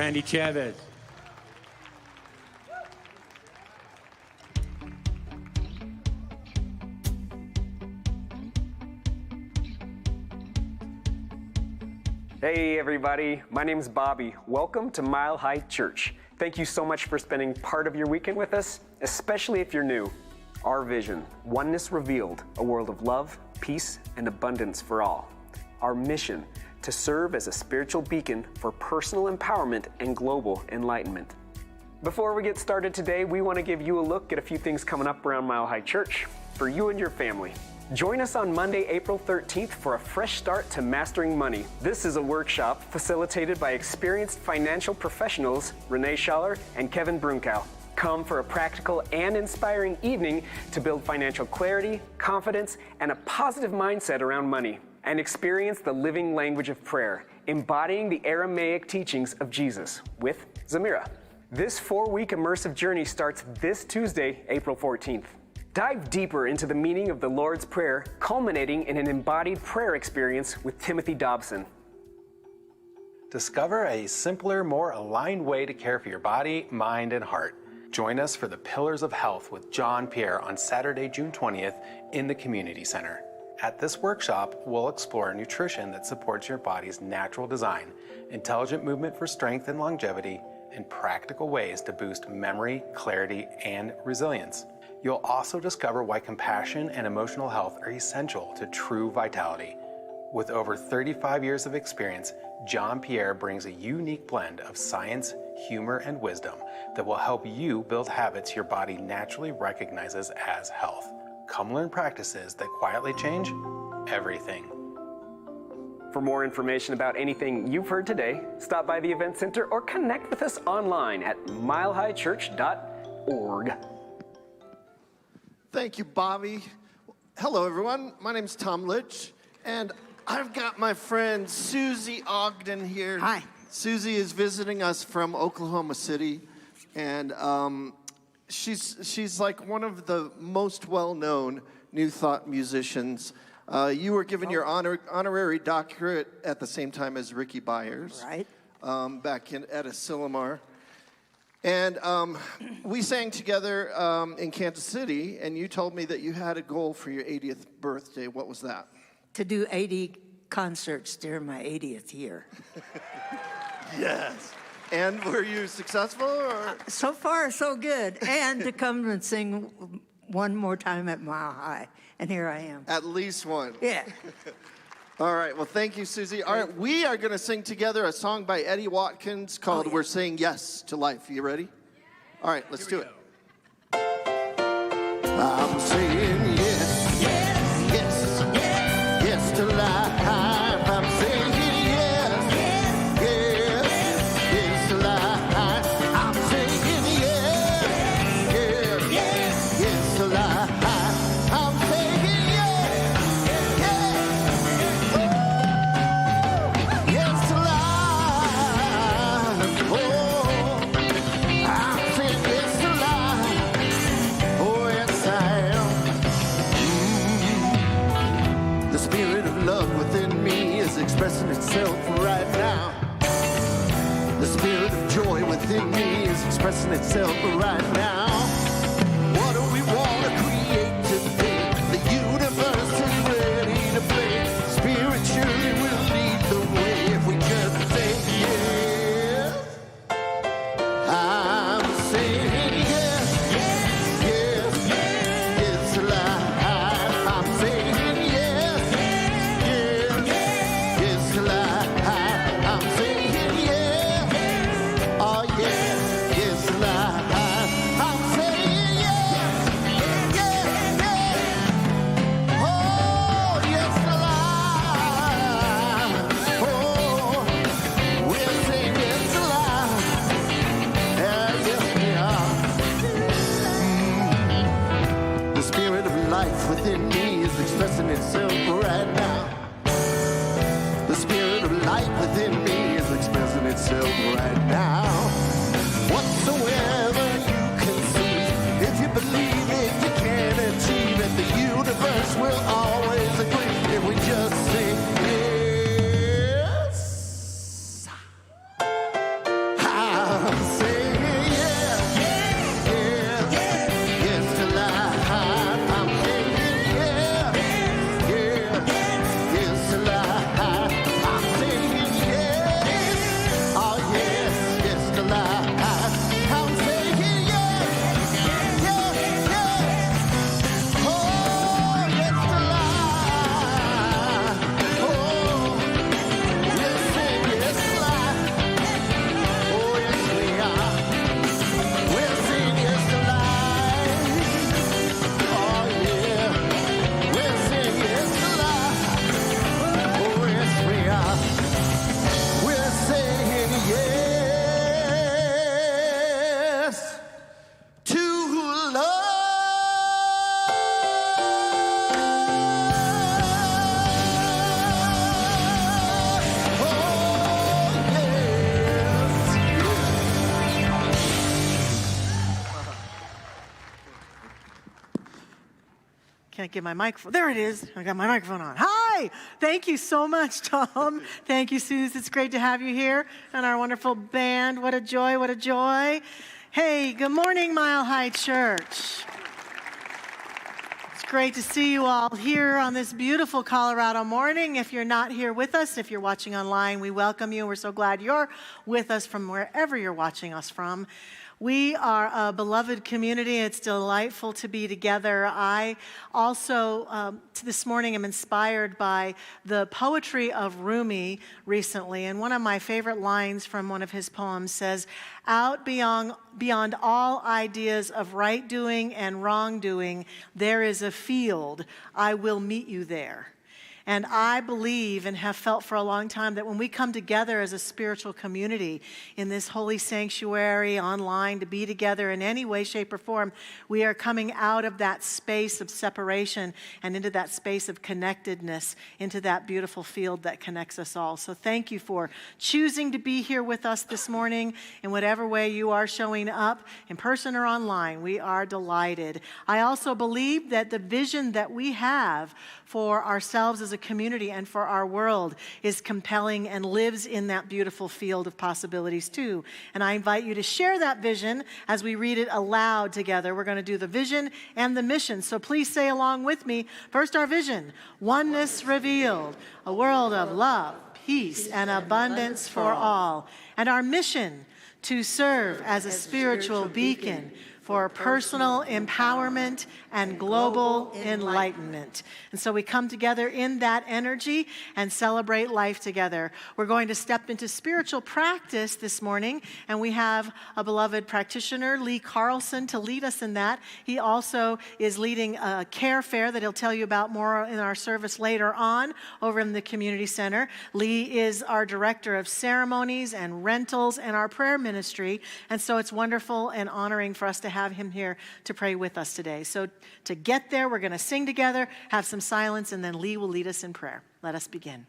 Randy Chavez. Hey everybody, my name's Bobby. Welcome to Mile High Church. Thank you so much for spending part of your weekend with us, especially if you're new. Our vision, Oneness Revealed, a world of love, peace, and abundance for all. Our mission, to serve as a spiritual beacon for personal empowerment and global enlightenment. Before we get started today, we want to give you a look at a few things coming up around Mile High Church for you and your family. Join us on Monday, April 13th for a fresh start to mastering money. This is a workshop facilitated by experienced financial professionals Renee Schaller and Kevin Brunkow. Come for a practical and inspiring evening to build financial clarity, confidence, and a positive mindset around money, and experience the living language of prayer, embodying the Aramaic teachings of Jesus with Zamira. This 4-week immersive journey starts this Tuesday, April 14th. Dive deeper into the meaning of the Lord's Prayer, culminating in an embodied prayer experience with Timothy Dobson. Discover a simpler, more aligned way to care for your body, mind, and heart. Join us for the Pillars of Health with John Pierre on Saturday, June 20th in the Community Center. At this workshop, we'll explore nutrition that supports your body's natural design, intelligent movement for strength and longevity, and practical ways to boost memory, clarity, and resilience. You'll also discover why compassion and emotional health are essential to true vitality. With over 35 years of experience, John Pierre brings a unique blend of science, humor, and wisdom that will help you build habits your body naturally recognizes as health. Come learn practices that quietly change everything. For more information about anything you've heard today, stop by the Event Center or connect with us online at milehighchurch.org. Thank you, Bobby. Hello, everyone. My name's Tom Litch, and I've got my friend Susie Ogden here. Hi. Susie is visiting us from Oklahoma City, and she's like one of the most well-known New Thought musicians. You were given your honorary doctorate at the same time as Ricky Byers. Right. Back at Asilomar. And we sang together in Kansas City, and you told me that you had a goal for your 80th birthday. What was that? To do 80 concerts during my 80th year. Yes. And were you successful? Or? So far, so good. And to come and sing one more time at Mile High. And here I am. At least one. Yeah. All right. Well, thank you, Susie. All right. We are going to sing together a song by Eddie Watkins called We're Saying Yes to Life. You ready? All right. Let's do it. I'm saying yes. Yes. Yes. Yes. Yes to life. I'm saying yes. Yes. Yes. Yes to life. I'm saying yes. Yes. Yes. Yes to life. I'm saying yes. Yes. Yes to life. Oh, I'm saying yes to life. Oh, yes, I am. The spirit of love within me is expressing itself right now. The spirit of joy within me is expressing itself right now. What do we want to create today? The universe is ready to play. Spiritually will lead the way if we just say yes. I'm saying yes. Yes. Yes. Yes to life. I'm saying yes. Yes. Yes to life. I'm saying yes. Oh yes. Yes to life. I'm saying yes. Yes. Yes. Oh yes to life. Oh, we're saying yes to life. Yes, we are. The spirit of life within me is expressing itself right now. The spirit of life within me is expressing itself right now. Whatsoever you conceive, if you believe it, you can achieve it. The universe will always agree if we just say yes. I'm saying yes. Yes. Yes. Yes to life. I'm saying yes. Yes. Yes to life. I'm saying yes. Oh yes. Yes Can I get my microphone? There it is. I got my microphone on. Hi. Thank you so much, Tom. Thank you, Suze. It's great to have you here and our wonderful band. What a joy. What a joy. Hey, good morning, Mile High Church. It's great to see you all here on this beautiful Colorado morning. If you're not here with us, if you're watching online, we welcome you. We're so glad you're with us from wherever you're watching us from. We are a beloved community. It's delightful to be together. I also, this morning, am inspired by the poetry of Rumi recently. And one of my favorite lines from one of his poems says, "Out beyond all ideas of right doing and wrongdoing, there is a field. I will meet you there." And I believe and have felt for a long time that when we come together as a spiritual community in this holy sanctuary, online, to be together in any way, shape, or form, we are coming out of that space of separation and into that space of connectedness, into that beautiful field that connects us all. So thank you for choosing to be here with us this morning in whatever way you are showing up, in person or online. We are delighted. I also believe that the vision that we have for ourselves as a community and for our world is compelling and lives in that beautiful field of possibilities too. And I invite you to share that vision as we read it aloud together. We're going to do the vision and the mission. So please say along with me. First, our vision: oneness revealed, a world of love, peace, and abundance for all. And our mission: to serve as a spiritual beacon for personal empowerment and global enlightenment. And so we come together in that energy and celebrate life together. We're going to step into spiritual practice this morning, and we have a beloved practitioner, Lee Carlson, to lead us in that. He also is leading a care fair that he'll tell you about more in our service later on over in the community center. Lee is our director of ceremonies and rentals and our prayer ministry, and so it's wonderful and honoring for us to have him here to pray with us today. So to get there, we're going to sing together, have some silence, and then Lee will lead us in prayer. Let us begin.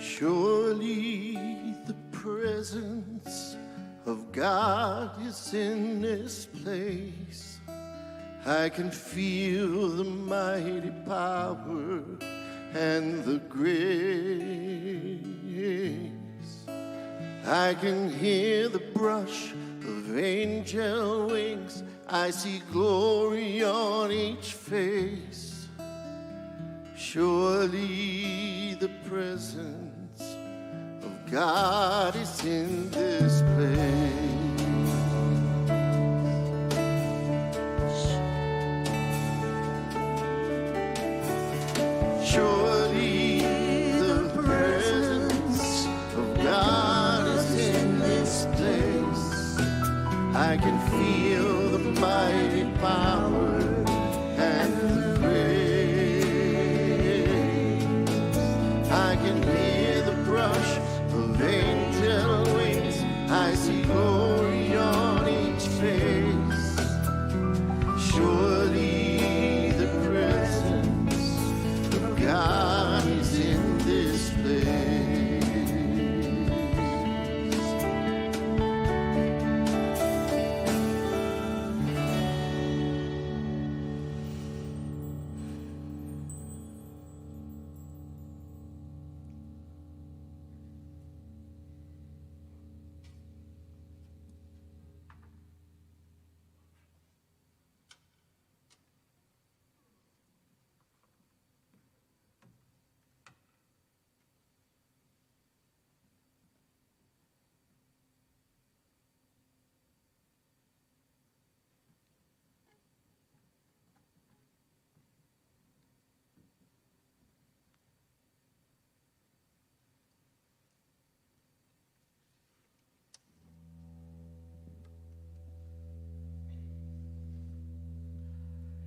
Surely the presence of God is in this place. I can feel the mighty power and the grace. I can hear the brush of angel wings. I see glory on each face. Surely the presence of God is in this place. Surely the presence of God is in this place. I can feel the mighty power and the grace. I can hear the brush of angel wings. I see glory on each face. Surely the presence of God is in this place.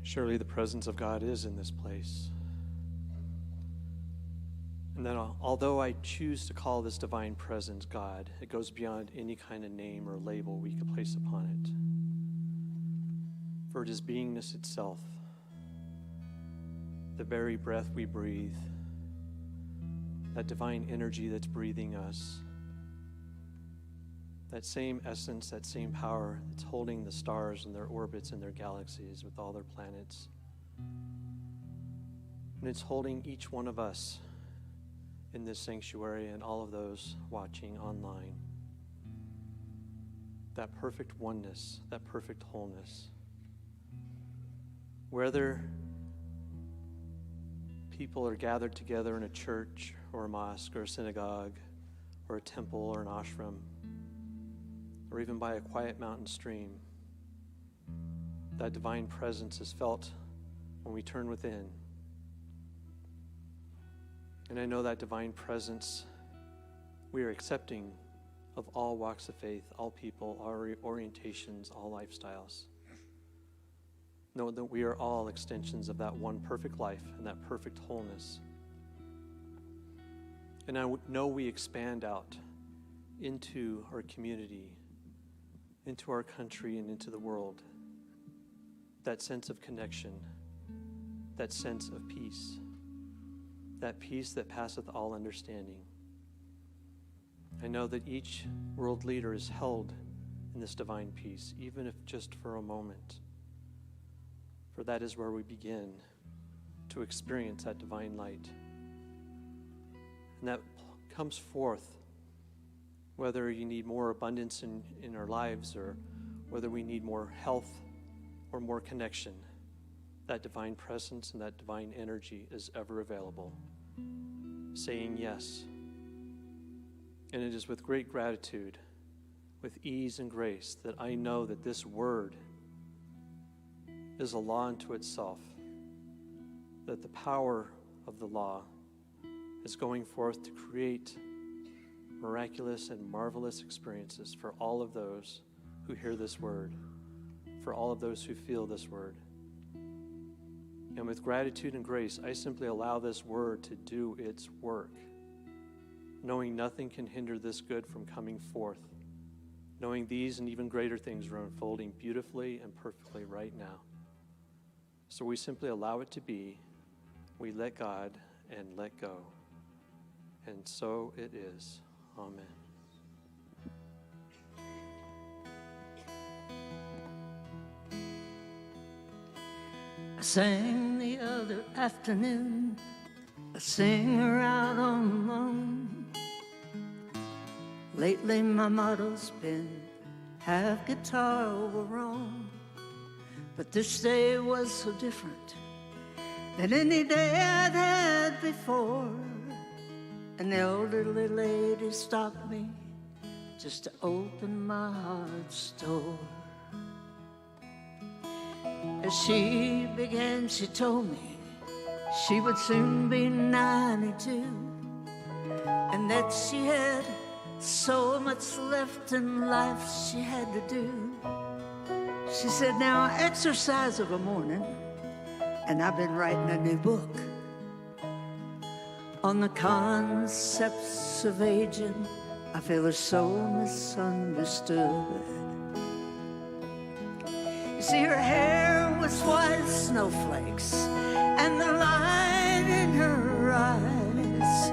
Surely the presence of God is in this place. And that although I choose to call this divine presence God, it goes beyond any kind of name or label we could place upon it. For it is beingness itself, the very breath we breathe, that divine energy that's breathing us, that same essence, that same power that's holding the stars in their orbits and their galaxies with all their planets. And it's holding each one of us in this sanctuary and all of those watching online. That perfect oneness, that perfect wholeness. Whether people are gathered together in a church or a mosque or a synagogue or a temple or an ashram, or even by a quiet mountain stream, that divine presence is felt when we turn within. And I know that divine presence we are accepting of all walks of faith, all people, all orientations, all lifestyles. Know that we are all extensions of that one perfect life and that perfect wholeness. And I know we expand out into our community, into our country, and into the world. That sense of connection, that sense of peace, that peace that passeth all understanding. I know that each world leader is held in this divine peace, even if just for a moment. For that is where we begin to experience that divine light. And that comes forth whether you need more abundance in our lives or whether we need more health or more connection. That divine presence and that divine energy is ever available, saying yes. And it is with great gratitude, with ease and grace, that I know that this word is a law unto itself, that the power of the law is going forth to create miraculous and marvelous experiences for all of those who hear this word, for all of those who feel this word. And with gratitude and grace, I simply allow this word to do its work, knowing nothing can hinder this good from coming forth, knowing these and even greater things are unfolding beautifully and perfectly right now. So we simply allow it to be. We let God and let go. And so it is. Amen. I sang the other afternoon, a singer out on the moon. Lately my motto's been, have guitar over Rome. But this day was so different than any day I'd had before. An elderly lady stopped me just to open my heart's door. As she began, she told me she would soon be 92, and that she had so much left in life she had to do. She said, now I exercise of a morning, and I've been writing a new book on the concepts of aging. I feel her so misunderstood. You see, her hair was white as snowflakes, and the light in her eyes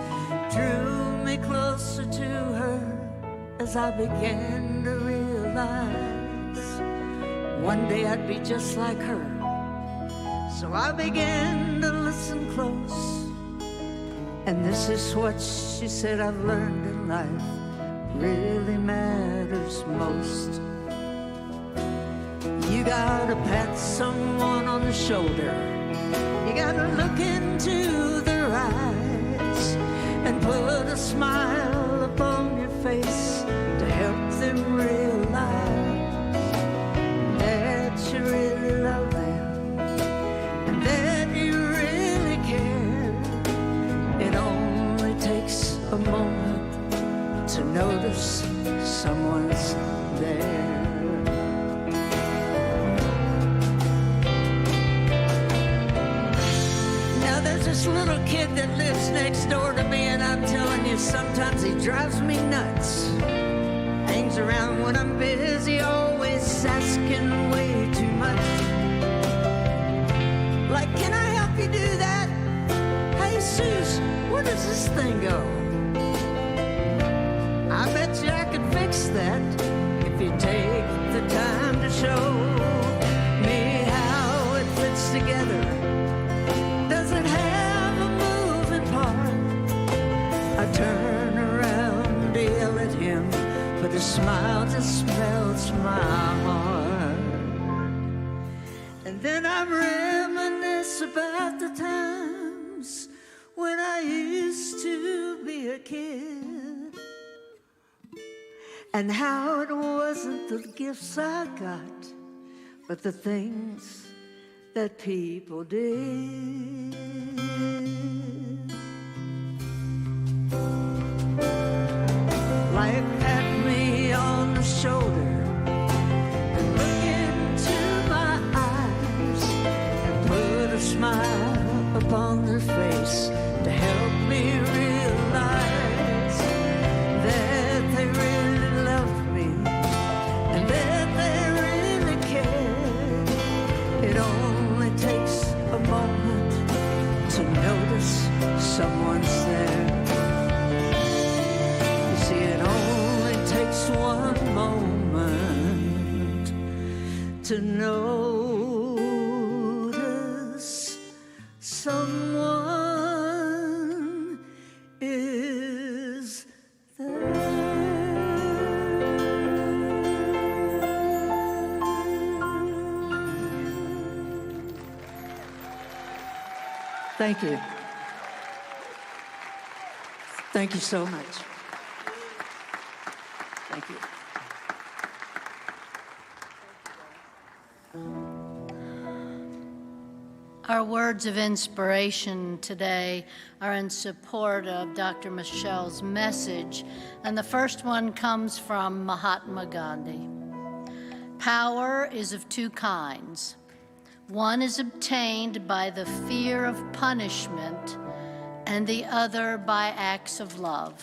drew me closer to her as I began to realize one day I'd be just like her. So I began to listen close, and this is what she said I've learned in life really matters most. You gotta pat someone on the shoulder, you gotta look into their eyes and put a smile upon your face to help them realize that you really love them and that you really care. It only takes a moment to notice someone's there. Now there's this little kid that lives next door to me, and sometimes he drives me nuts. Hangs around when I'm busy, always asking way too much. Like, can I help you do that? Hey, Suze, where does this thing go? I bet you I could fix that if you take the time to show me how it fits together. Doesn't have a moving part. I turn around to yell at him, but his smile just melts my heart. And then I reminisce about the times when I used to be a kid, and how it wasn't the gifts I got, but the things that people did. Like pat me on the shoulder and look into my eyes and put a smile upon their face to help me realize that they really love me and that they really care. It only takes a moment to notice someone's there. You see, it only takes one moment to notice someone is there. Thank you. Thank you so much. Thank you. Our words of inspiration today are in support of Dr. Michelle's message, and the first one comes from Mahatma Gandhi. Power is of two kinds. One is obtained by the fear of punishment, and the other by acts of love.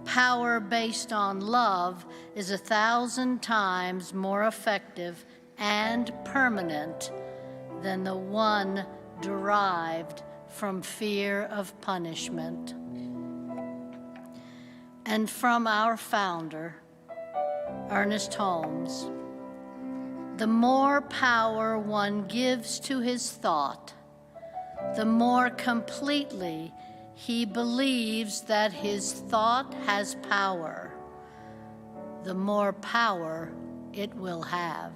Power based on love is 1,000 times more effective and permanent than the one derived from fear of punishment. And from our founder, Ernest Holmes, the more power one gives to his thought, the more completely he believes that his thought has power, the more power it will have.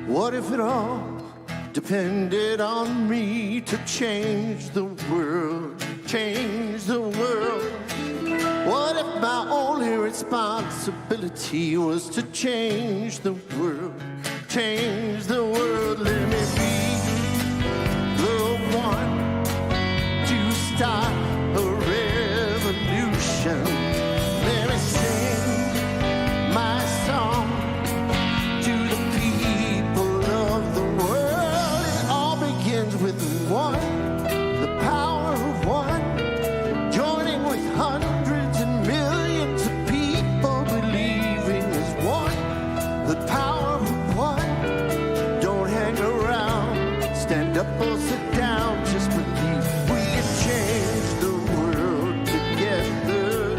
What if it all depended on me to change the world, change the world? What if my only responsibility was to change the world, change the world? Let me be the one to start a revolution. Let me sing my song to the people of the world. It all begins with one, the power of one, joining with hundreds and millions of people believing as one, the power of one. Don't hang around, stand up or sit down, just believe. We can change the world together.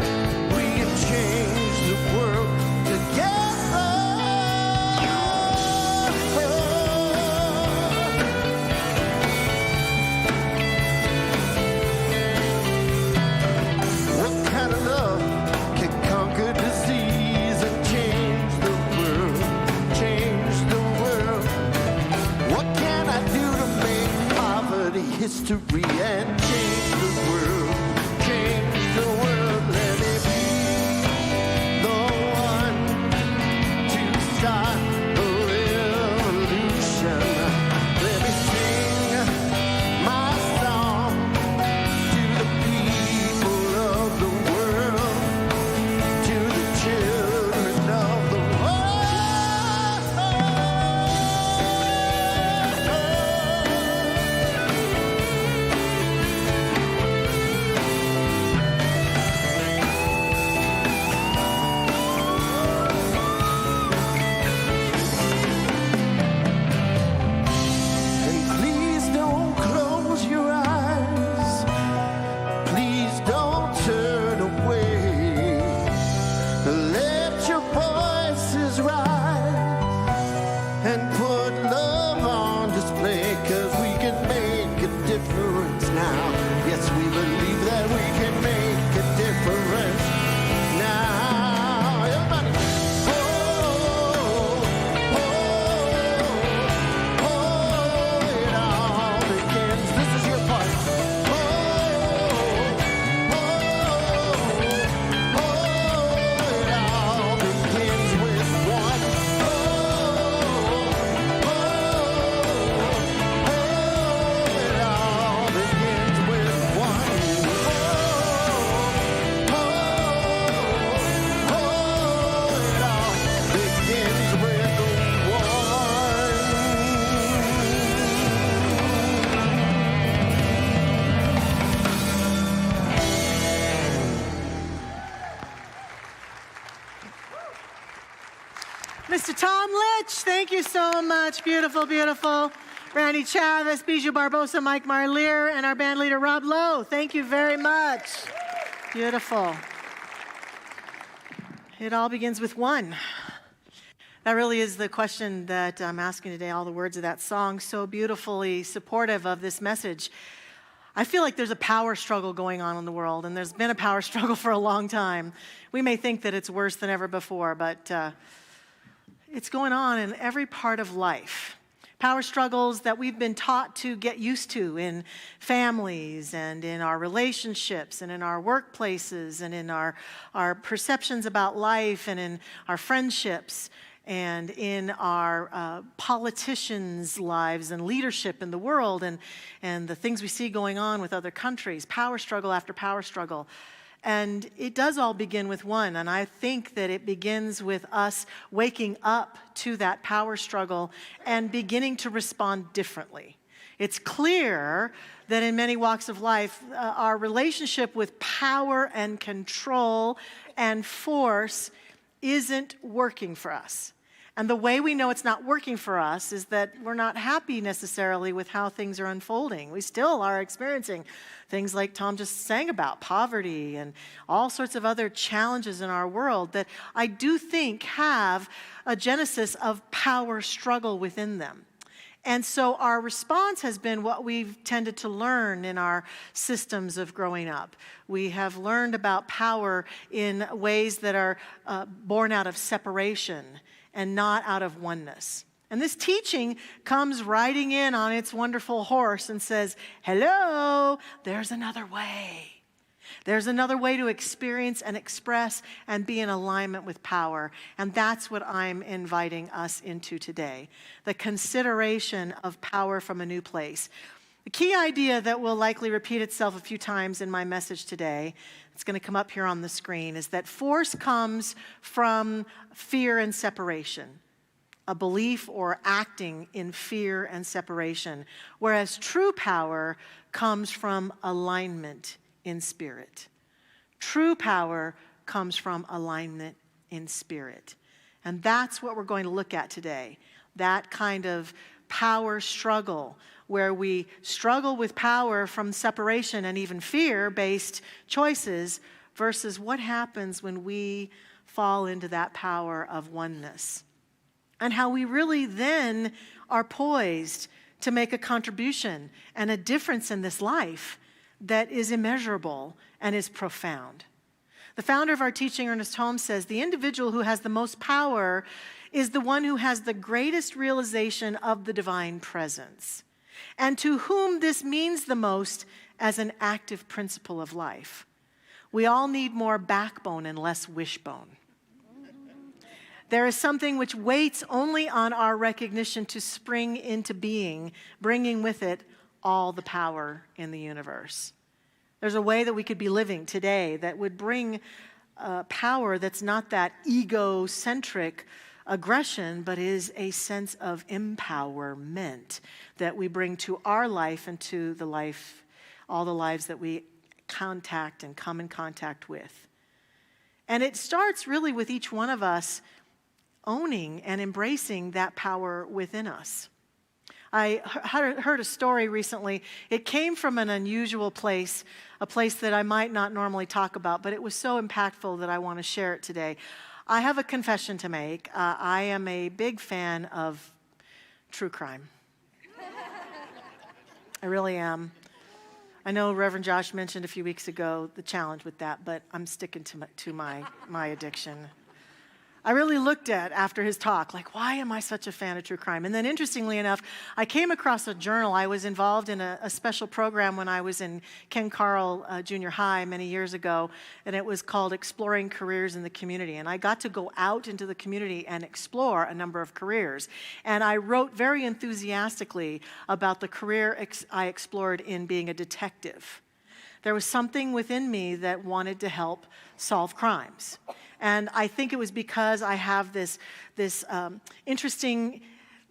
We can change the world together. What kind of love can conquer disease and change the world? Change the world. What can I do to make poverty history and change the world? Change the world. Let me be the one to start a revolution. Let me sing much. Thank you so much. Beautiful, beautiful. Randy Chavez, Bijou Barbosa, Mike Marlier, and our band leader, Rob Lowe. Thank you very much. Beautiful. It all begins with one. That really is the question that I'm asking today. All the words of that song, so beautifully supportive of this message. I feel like there's a power struggle going on in the world, and there's been a power struggle for a long time. We may think that it's worse than ever before, but it's going on in every part of life. Power struggles that we've been taught to get used to in families and in our relationships and in our workplaces and in our perceptions about life and in our friendships and in our politicians' lives and leadership in the world and the things we see going on with other countries, power struggle after power struggle. And it does all begin with one, and I think that it begins with us waking up to that power struggle and beginning to respond differently. It's clear that in many walks of life, our relationship with power and control and force isn't working for us. And the way we know it's not working for us is that we're not happy necessarily with how things are unfolding. We still are experiencing things like Tom just sang about, poverty and all sorts of other challenges in our world that I do think have a genesis of power struggle within them. And so our response has been what we've tended to learn in our systems of growing up. We have learned about power in ways that are born out of separation and not out of oneness. And this teaching comes riding in on its wonderful horse and says, hello, there's another way. There's another way to experience and express and be in alignment with power. And that's what I'm inviting us into today, the consideration of power from a new place. The key idea that will likely repeat itself a few times in my message today, it's going to come up here on the screen, is that force comes from fear and separation, a belief or acting in fear and separation, whereas true power comes from alignment in spirit. True power comes from alignment in spirit. And that's what we're going to look at today, that kind of power struggle where we struggle with power from separation and even fear-based choices versus what happens when we fall into that power of oneness. And how we really then are poised to make a contribution and a difference in this life that is immeasurable and is profound. The founder of our teaching, Ernest Holmes, says, the individual who has the most power is the one who has the greatest realization of the divine presence, and to whom this means the most as an active principle of life. We all need more backbone and less wishbone. There is something which waits only on our recognition to spring into being, bringing with it all the power in the universe. There's a way that we could be living today that would bring power that's not that egocentric aggression, but is a sense of empowerment that we bring to our life and to the life, all the lives that we contact and come in contact with. And it starts really with each one of us owning and embracing that power within us. I heard a story recently. It came from an unusual place, a place that I might not normally talk about, but it was so impactful that I want to share it today. I have a confession to make. I am a big fan of true crime. I really am. I know Reverend Josh mentioned a few weeks ago the challenge with that, but I'm sticking to my addiction. I really looked at, after his talk, like, why am I such a fan of true crime? And then interestingly enough, I came across a journal. I was involved in a special program when I was in Ken Carl Junior High many years ago, and it was called Exploring Careers in the Community. And I got to go out into the community and explore a number of careers. And I wrote very enthusiastically about the career I explored in being a detective. There was something within me that wanted to help solve crimes. And I think it was because I have this interesting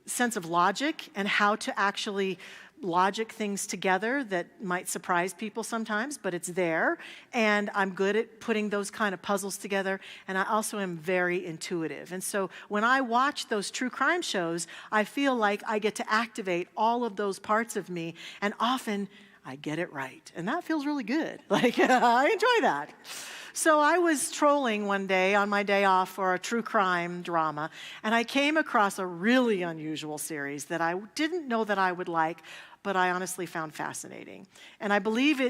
sense of logic and how to actually logic things together that might surprise people sometimes, but it's there. And I'm good at putting those kind of puzzles together. And I also am very intuitive. And so when I watch those true crime shows, I feel like I get to activate all of those parts of me. And often I get it right. And that feels really good. Like, I enjoy that. So I was trolling one day on my day off for a true crime drama, and I came across a really unusual series that I didn't know that I would like, but I honestly found fascinating. And I believe I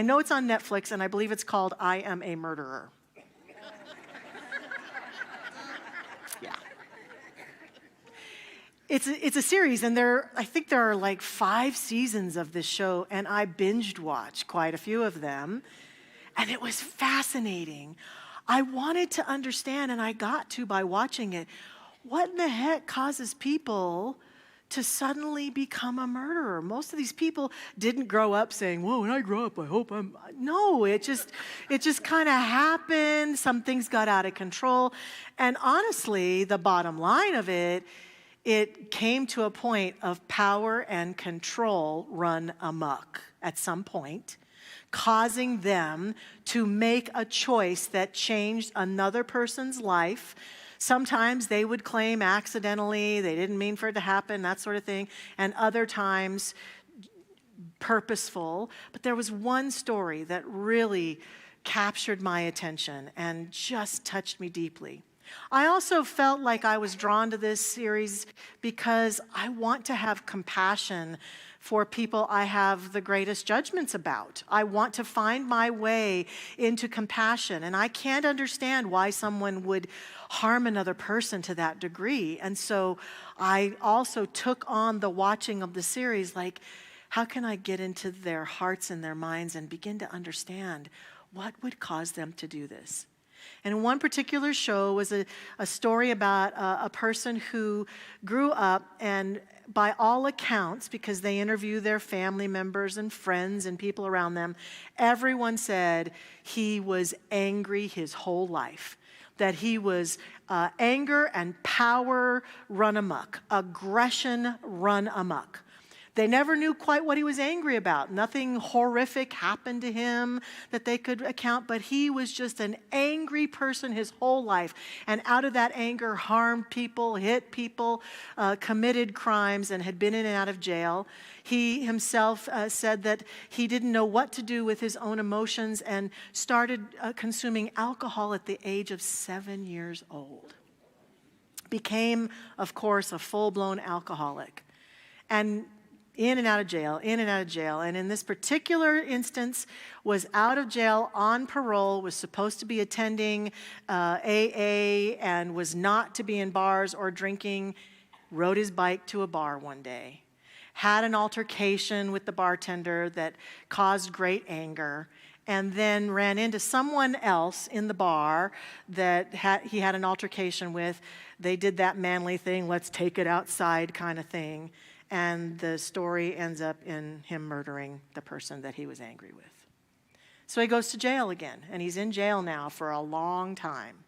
know it's on Netflix, and I believe it's called I Am a Murderer. Yeah. It's a series, and I think there are like 5 seasons of this show, and I binged watched quite a few of them. And it was fascinating. I wanted to understand, and I got to by watching it, what in the heck causes people to suddenly become a murderer? Most of these people didn't grow up saying, "Whoa, when I grow up, I hope I'm..." No, it just kind of happened. Some things got out of control. And honestly, the bottom line of it came to a point of power and control run amok at some point, causing them to make a choice that changed another person's life. Sometimes they would claim accidentally, they didn't mean for it to happen, that sort of thing, and other times purposeful. But there was one story that really captured my attention and just touched me deeply. I also felt like I was drawn to this series because I want to have compassion for people I have the greatest judgments about. I want to find my way into compassion, and I can't understand why someone would harm another person to that degree. And so I also took on the watching of the series, like, how can I get into their hearts and their minds and begin to understand what would cause them to do this? And one particular show was a story about a person who grew up, and by all accounts, because they interview their family members and friends and people around them, everyone said he was angry his whole life. That he was anger and power run amok, aggression run amok. They never knew quite what he was angry about. Nothing horrific happened to him that they could account, but he was just an angry person his whole life. And out of that anger, harmed people, hit people, committed crimes, and had been in and out of jail. He himself said that he didn't know what to do with his own emotions and started consuming alcohol at the age of 7 years old. Became, of course, a full-blown alcoholic. And in and out of jail, in and out of jail. And in this particular instance, was out of jail on parole, was supposed to be attending AA, and was not to be in bars or drinking. Rode his bike to a bar one day. Had an altercation with the bartender that caused great anger, and then ran into someone else in the bar that he had an altercation with. They did that manly thing, let's take it outside kind of thing. And the story ends up in him murdering the person that he was angry with. So he goes to jail again, and he's in jail now for a long time,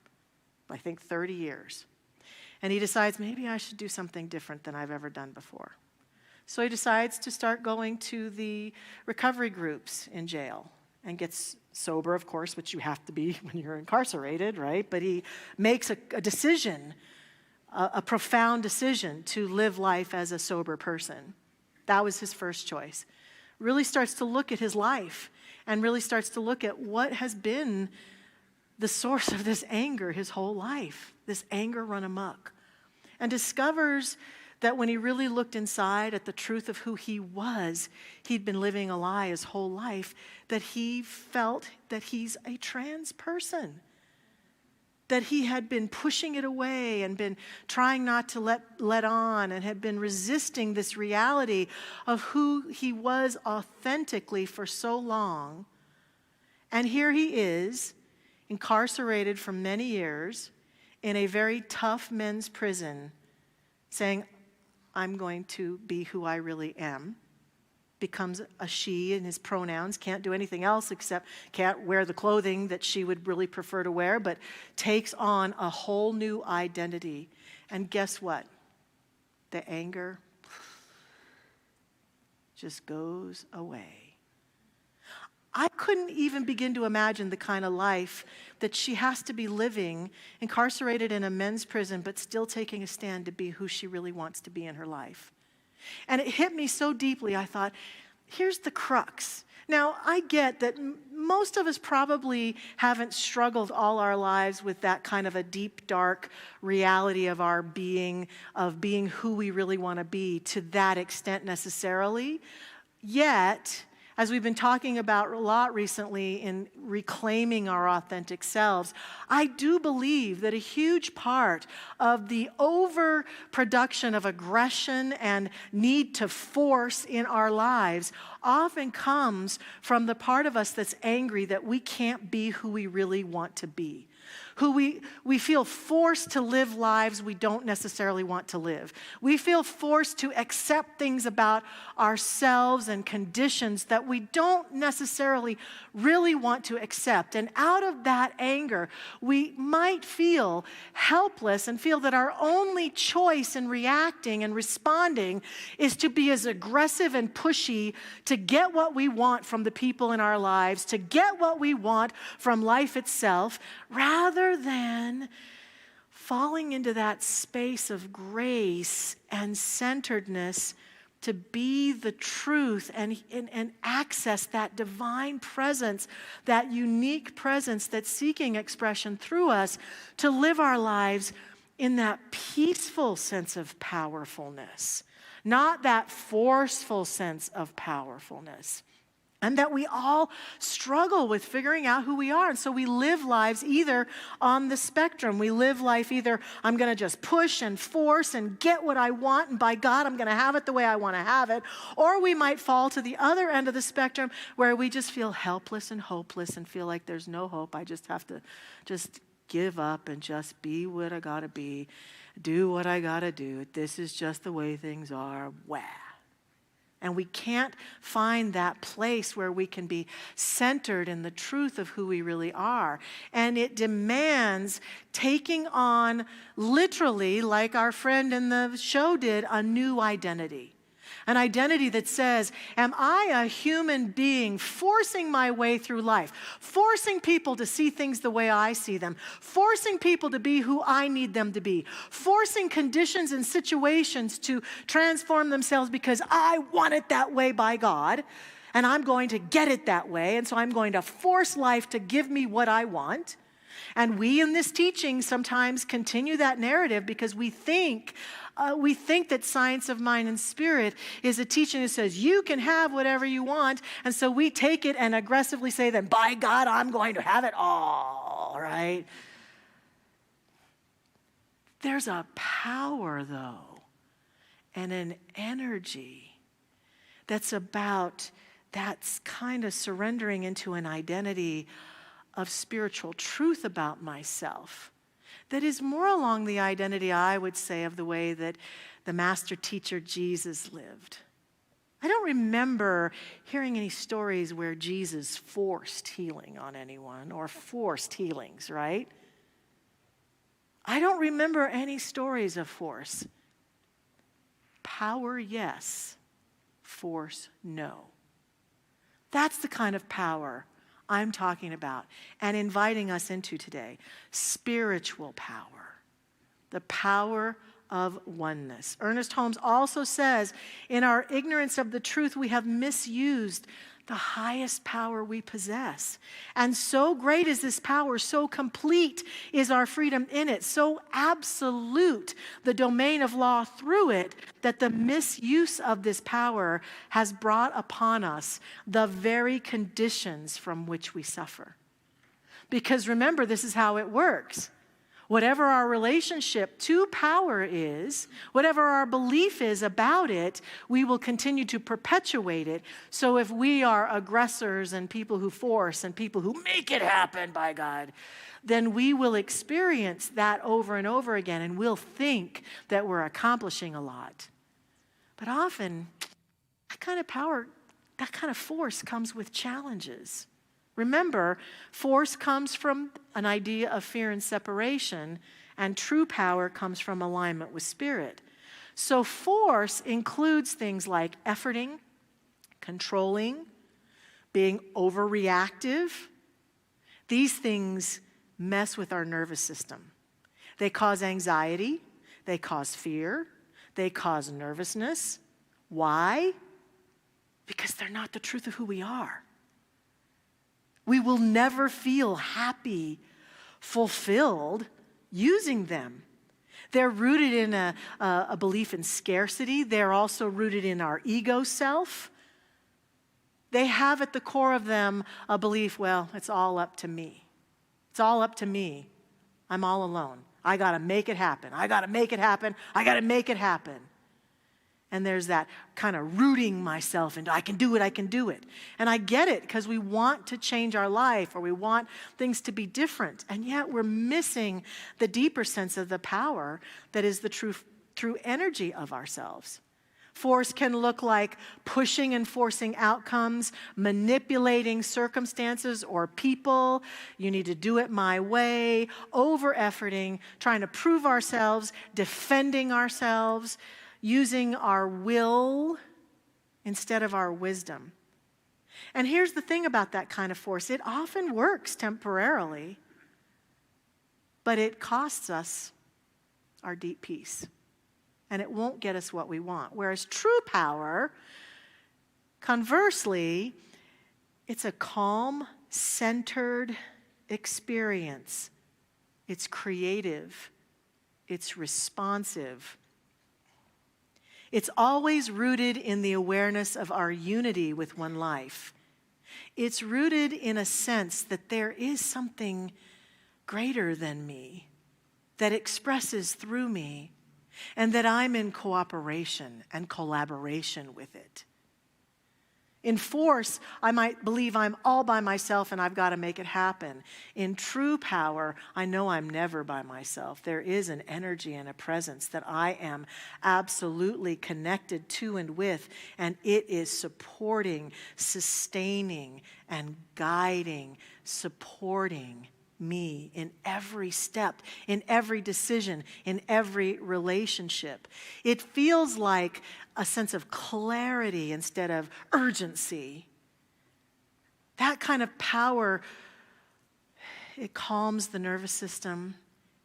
I think 30 years. And he decides, maybe I should do something different than I've ever done before. So he decides to start going to the recovery groups in jail and gets sober, of course, which you have to be when you're incarcerated, right? But he makes a decision, a profound decision to live life as a sober person. That was his first choice. Really starts to look at his life and really starts to look at what has been the source of this anger his whole life, this anger run amok, and discovers that when he really looked inside at the truth of who he was, he'd been living a lie his whole life, that he felt that he's a trans person, that he had been pushing it away and been trying not to let on, and had been resisting this reality of who he was authentically for so long. And here he is, incarcerated for many years in a very tough men's prison, saying, I'm going to be who I really am. Becomes a she in his pronouns, can't do anything else except can't wear the clothing that she would really prefer to wear, but takes on a whole new identity. And guess what? The anger just goes away. I couldn't even begin to imagine the kind of life that she has to be living, incarcerated in a men's prison, but still taking a stand to be who she really wants to be in her life. And it hit me so deeply, I thought, here's the crux. Now, I get that most of us probably haven't struggled all our lives with that kind of a deep, dark reality of our being, of being who we really want to be to that extent necessarily. Yet, as we've been talking about a lot recently in reclaiming our authentic selves, I do believe that a huge part of the overproduction of aggression and need to force in our lives often comes from the part of us that's angry that we can't be who we really want to be. Who we feel forced to live lives we don't necessarily want to live. We feel forced to accept things about ourselves and conditions that we don't necessarily really want to accept. And out of that anger, we might feel helpless and feel that our only choice in reacting and responding is to be as aggressive and pushy to get what we want from the people in our lives, to get what we want from life itself, rather than falling into that space of grace and centeredness to be the truth and access that divine presence, that unique presence that's seeking expression through us, to live our lives in that peaceful sense of powerfulness, not that forceful sense of powerfulness. And that we all struggle with figuring out who we are. And so we live lives either on the spectrum. We live life either, I'm going to just push and force and get what I want, and by God, I'm going to have it the way I want to have it. Or we might fall to the other end of the spectrum where we just feel helpless and hopeless and feel like there's no hope. I just have to just give up and just be what I got to be, do what I got to do. This is just the way things are. Wah. And we can't find that place where we can be centered in the truth of who we really are. And it demands taking on, literally, like our friend in the show did, a new identity. An identity that says, am I a human being forcing my way through life, forcing people to see things the way I see them, forcing people to be who I need them to be, forcing conditions and situations to transform themselves because I want it that way by God, and I'm going to get it that way, and so I'm going to force life to give me what I want. And we in this teaching sometimes continue that narrative because we think that science of mind and spirit is a teaching that says you can have whatever you want. And so we take it and aggressively say that, by God, I'm going to have it all, right? There's a power, though, and an energy that's about that's kind of surrendering into an identity of spiritual truth about myself that is more along the identity, I would say, of the way that the master teacher Jesus lived. I don't remember hearing any stories where Jesus forced healing on anyone or forced healings, right? I don't remember any stories of force. Power, yes. Force, no. That's the kind of power I'm talking about and inviting us into today. Spiritual power, the power of oneness. Ernest Holmes also says, in our ignorance of the truth, we have misused the highest power we possess. And so great is this power, so complete is our freedom in it, so absolute the domain of law through it, that the misuse of this power has brought upon us the very conditions from which we suffer. Because remember, this is how it works. Whatever our relationship to power is, whatever our belief is about it, we will continue to perpetuate it. So if we are aggressors and people who force and people who make it happen, by God, then we will experience that over and over again, and we'll think that we're accomplishing a lot. But often, that kind of power, that kind of force comes with challenges. Remember, force comes from an idea of fear and separation, and true power comes from alignment with spirit. So force includes things like efforting, controlling, being overreactive. These things mess with our nervous system. They cause anxiety, they cause fear, they cause nervousness. Why? Because they're not the truth of who we are. We will never feel happy, fulfilled using them. They're rooted in a belief in scarcity. They're also rooted in our ego self. They have at the core of them a belief, well, it's all up to me. It's all up to me. I'm all alone. I got to make it happen. I got to make it happen. I got to make it happen. And there's that kind of rooting myself into, I can do it, I can do it. And I get it, because we want to change our life, or we want things to be different. And yet we're missing the deeper sense of the power that is the true energy of ourselves. Force can look like pushing and forcing outcomes, manipulating circumstances or people. You need to do it my way, over-efforting, trying to prove ourselves, defending ourselves, using our will instead of our wisdom. And here's the thing about that kind of force. It often works temporarily, but it costs us our deep peace. And it won't get us what we want. Whereas true power, conversely, it's a calm, centered experience. It's creative. It's responsive. It's always rooted in the awareness of our unity with one life. It's rooted in a sense that there is something greater than me that expresses through me, and that I'm in cooperation and collaboration with it. In force, I might believe I'm all by myself and I've got to make it happen. In true power, I know I'm never by myself. There is an energy and a presence that I am absolutely connected to and with, and it is supporting, sustaining, and guiding, supporting me in every step, in every decision, in every relationship. It feels like a sense of clarity instead of urgency. That kind of power, it calms the nervous system.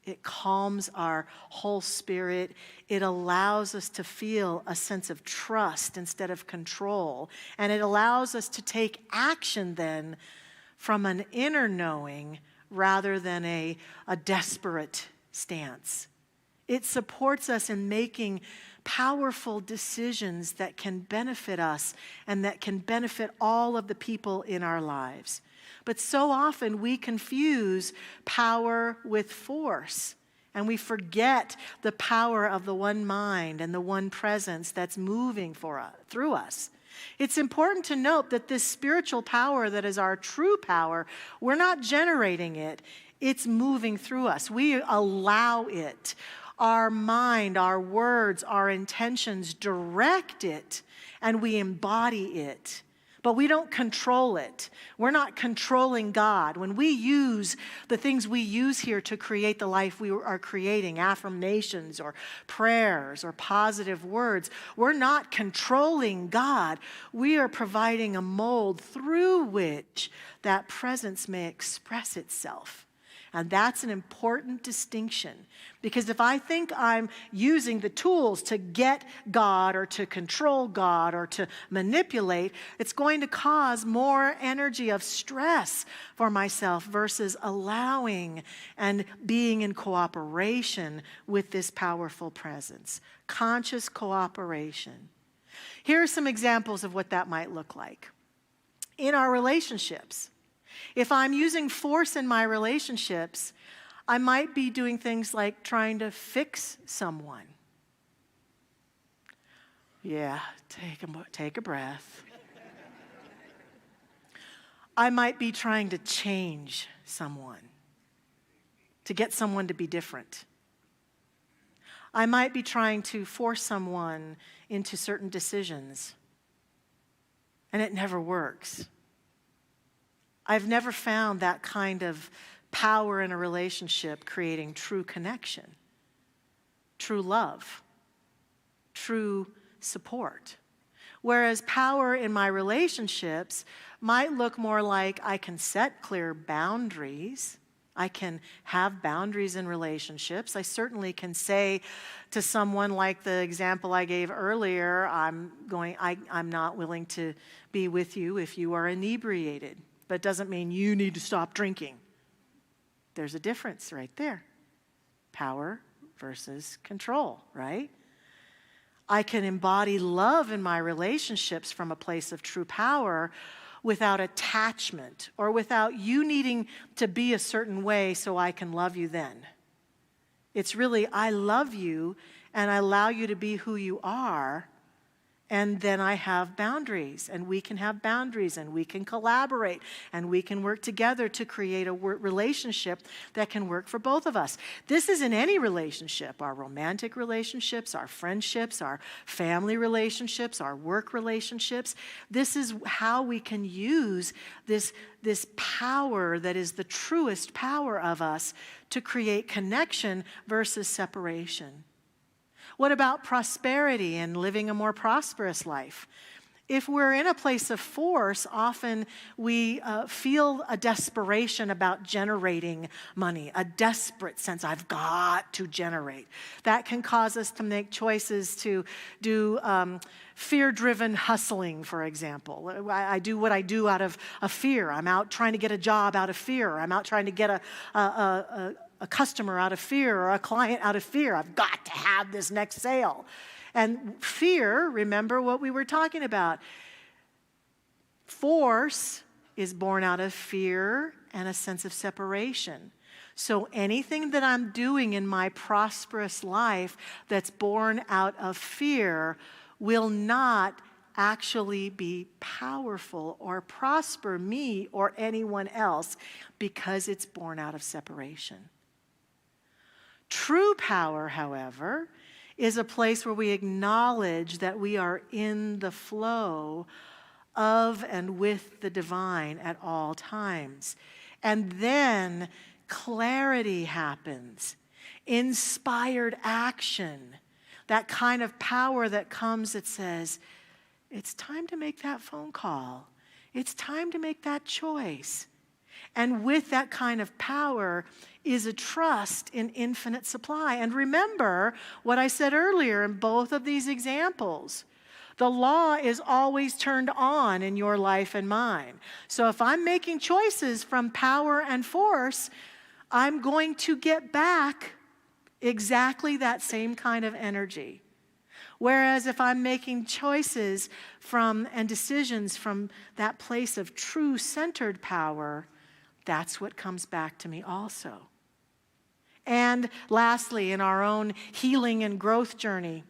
It calms our whole spirit. It allows us to feel a sense of trust instead of control. And it allows us to take action then from an inner knowing rather than a desperate stance. It supports us in making powerful decisions that can benefit us and that can benefit all of the people in our lives. But so often we confuse power with force, and we forget the power of the one mind and the one presence that's moving through us. It's important to note that this spiritual power that is our true power, we're not generating it, it's moving through us. We allow it. Our mind, our words, our intentions direct it, and we embody it. But we don't control it. We're not controlling God. When we use the things we use here to create the life we are creating, affirmations or prayers or positive words, we're not controlling God. We are providing a mold through which that presence may express itself. And that's an important distinction, because if I think I'm using the tools to get God or to control God or to manipulate, it's going to cause more energy of stress for myself versus allowing and being in cooperation with this powerful presence. Conscious cooperation. Here are some examples of what that might look like. In our relationships, if I'm using force in my relationships, I might be doing things like trying to fix someone. Yeah, take a breath. I might be trying to change someone, to get someone to be different. I might be trying to force someone into certain decisions, and it never works. I've never found that kind of power in a relationship creating true connection, true love, true support. Whereas power in my relationships might look more like I can set clear boundaries. I can have boundaries in relationships. I certainly can say to someone, like the example I gave earlier, I'm not willing to be with you if you are inebriated. But it doesn't mean you need to stop drinking. There's a difference right there. Power versus control, right? I can embody love in my relationships from a place of true power without attachment or without you needing to be a certain way so I can love you then. It's really, I love you and I allow you to be who you are, and then I have boundaries, and we can have boundaries, and we can collaborate, and we can work together to create a relationship that can work for both of us. This is in any relationship, our romantic relationships, our friendships, our family relationships, our work relationships. This is how we can use this power that is the truest power of us to create connection versus separation. What about prosperity and living a more prosperous life? If we're in a place of force, often we feel a desperation about generating money, a desperate sense, I've got to generate. That can cause us to make choices to do fear-driven hustling, for example. I do what I do out of a fear. I'm out trying to get a job out of fear. I'm out trying to get a customer out of fear or a client out of fear. I've got to have this next sale. And fear, remember what we were talking about. Force is born out of fear and a sense of separation. So anything that I'm doing in my prosperous life that's born out of fear will not actually be powerful or prosper me or anyone else because it's born out of separation. True power, however, is a place where we acknowledge that we are in the flow of and with the divine at all times. And then clarity happens, inspired action, that kind of power that comes that says, it's time to make that phone call. It's time to make that choice. And with that kind of power is a trust in infinite supply. And remember what I said earlier in both of these examples. The law is always turned on in your life and mine. So if I'm making choices from power and force, I'm going to get back exactly that same kind of energy. Whereas if I'm making choices and decisions from that place of true centered power, that's what comes back to me also. And lastly, in our own healing and growth journey,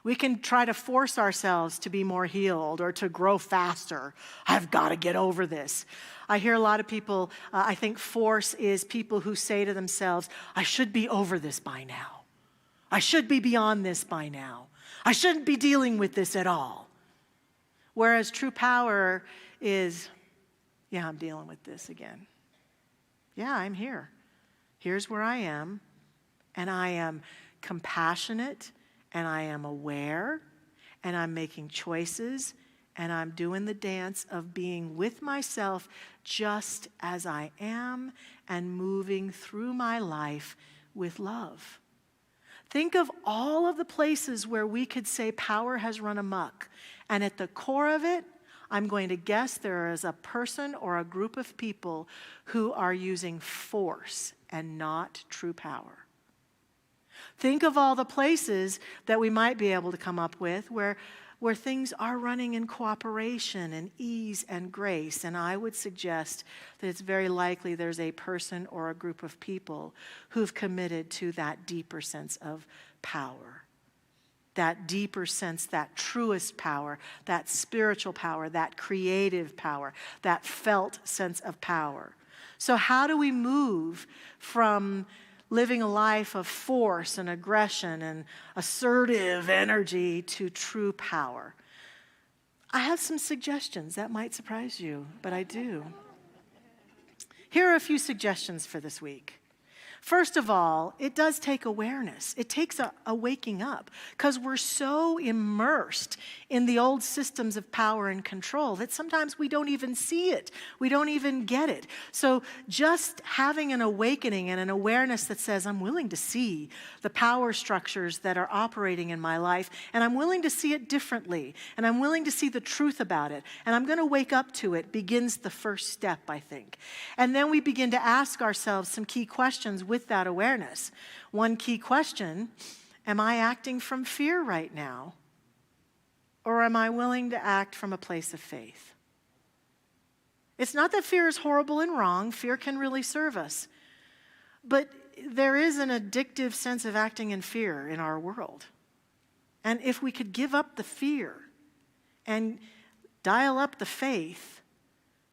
we can try to force ourselves to be more healed or to grow faster. I've got to get over this. I hear a lot of people, I think force is people who say to themselves, I should be over this by now. I should be beyond this by now. I shouldn't be dealing with this at all. Whereas true power is, yeah, I'm dealing with this again. Yeah, I'm here. Here's where I am, and I am compassionate, and I am aware, and I'm making choices, and I'm doing the dance of being with myself just as I am and moving through my life with love. Think of all of the places where we could say power has run amok, and at the core of it, I'm going to guess there is a person or a group of people who are using force and not true power. Think of all the places that we might be able to come up with where things are running in cooperation and ease and grace. And I would suggest that it's very likely there's a person or a group of people who've committed to that deeper sense of power. That deeper sense, that truest power, that spiritual power, that creative power, that felt sense of power. So how do we move from living a life of force and aggression and assertive energy to true power? I have some suggestions. That might surprise you, but I do. Here are a few suggestions for this week. First of all, it does take awareness. It takes a waking up because we're so immersed in the old systems of power and control that sometimes we don't even see it. We don't even get it. So just having an awakening and an awareness that says, I'm willing to see the power structures that are operating in my life, and I'm willing to see it differently, and I'm willing to see the truth about it, and I'm going to wake up to it, begins the first step, I think. And then we begin to ask ourselves some key questions with that awareness. One key question, am I acting from fear right now? Or am I willing to act from a place of faith? It's not that fear is horrible and wrong. Fear can really serve us. But there is an addictive sense of acting in fear in our world. And if we could give up the fear and dial up the faith,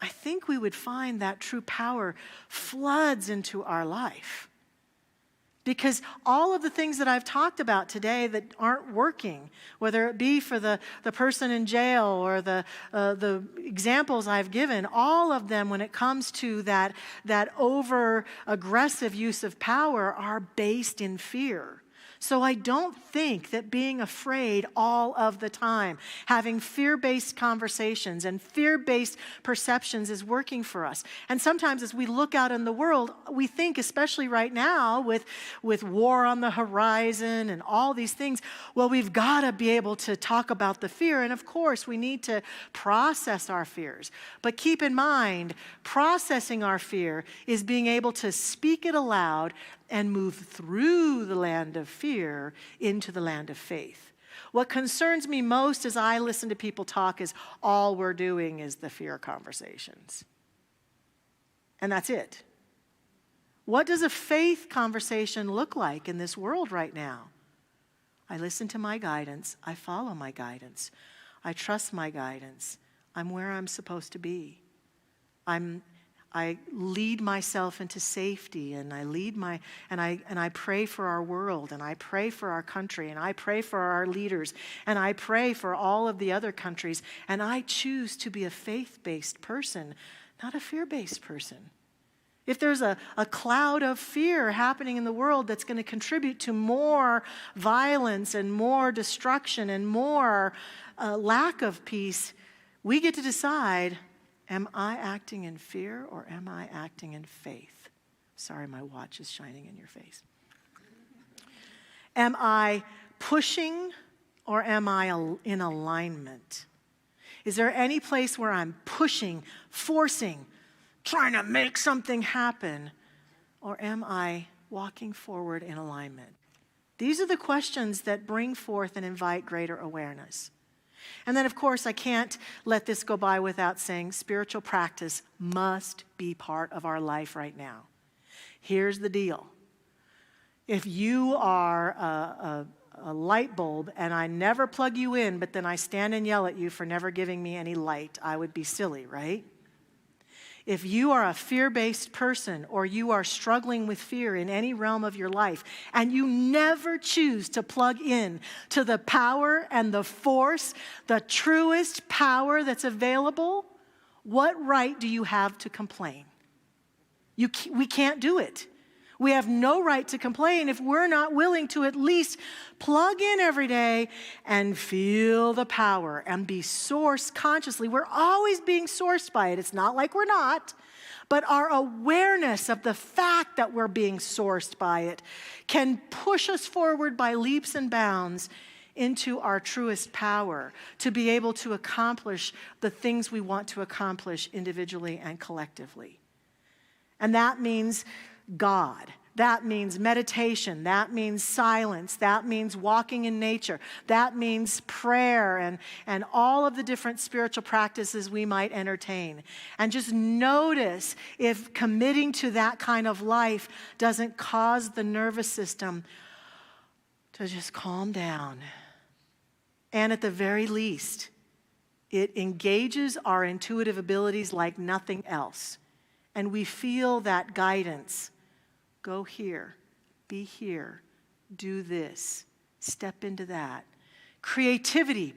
I think we would find that true power floods into our life. Because all of the things that I've talked about today that aren't working, whether it be for the person in jail or the examples I've given, all of them when it comes to that over-aggressive use of power are based in fear. So I don't think that being afraid all of the time, having fear-based conversations and fear-based perceptions is working for us. And sometimes as we look out in the world, we think, especially right now with war on the horizon and all these things, well, we've got to be able to talk about the fear. And of course, we need to process our fears. But keep in mind, processing our fear is being able to speak it aloud and move through the land of fear into the land of faith. What concerns me most as I listen to people talk is all we're doing is the fear conversations. And that's it. What does a faith conversation look like in this world right now? I listen to my guidance. I follow my guidance. I trust my guidance. I'm where I'm supposed to be. I lead myself into safety, and I pray for our world, and I pray for our country, and I pray for our leaders, and I pray for all of the other countries, and I choose to be a faith-based person, not a fear-based person. If there's a cloud of fear happening in the world that's going to contribute to more violence and more destruction and more lack of peace, we get to decide, am I acting in fear or am I acting in faith? Sorry, my watch is shining in your face. Am I pushing or am I in alignment? Is there any place where I'm pushing, forcing, trying to make something happen? Or am I walking forward in alignment? These are the questions that bring forth and invite greater awareness. And then, of course, I can't let this go by without saying spiritual practice must be part of our life right now. Here's the deal. If you are a light bulb and I never plug you in, but then I stand and yell at you for never giving me any light, I would be silly, right? If you are a fear-based person or you are struggling with fear in any realm of your life and you never choose to plug in to the power and the force, the truest power that's available, what right do you have to complain? We can't do it. We have no right to complain if we're not willing to at least plug in every day and feel the power and be sourced consciously. We're always being sourced by it. It's not like we're not, but our awareness of the fact that we're being sourced by it can push us forward by leaps and bounds into our truest power to be able to accomplish the things we want to accomplish individually and collectively. And that means God. That means meditation. That means silence. That means walking in nature. That means prayer and all of the different spiritual practices we might entertain. And just notice if committing to that kind of life doesn't cause the nervous system to just calm down. And at the very least, it engages our intuitive abilities like nothing else. And we feel that guidance. Go here, be here, do this, step into that. Creativity.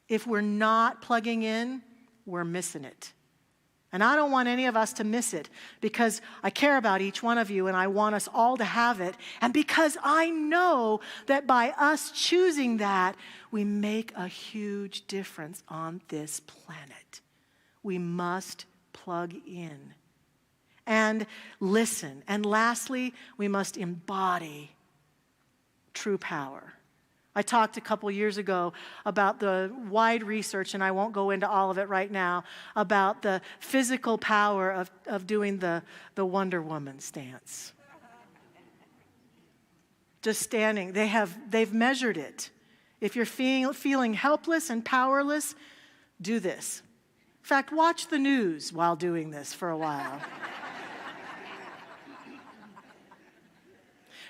If we're not plugging in, we're missing it. And I don't want any of us to miss it because I care about each one of you and I want us all to have it. And because I know that by us choosing that, we make a huge difference on this planet. We must plug in and listen. And lastly, we must embody true power. I talked a couple years ago about the wide research, and I won't go into all of it right now, about the physical power of doing the Wonder Woman stance. Just standing. They've measured it. If you're feeling helpless and powerless, do this. In fact, watch the news while doing this for a while.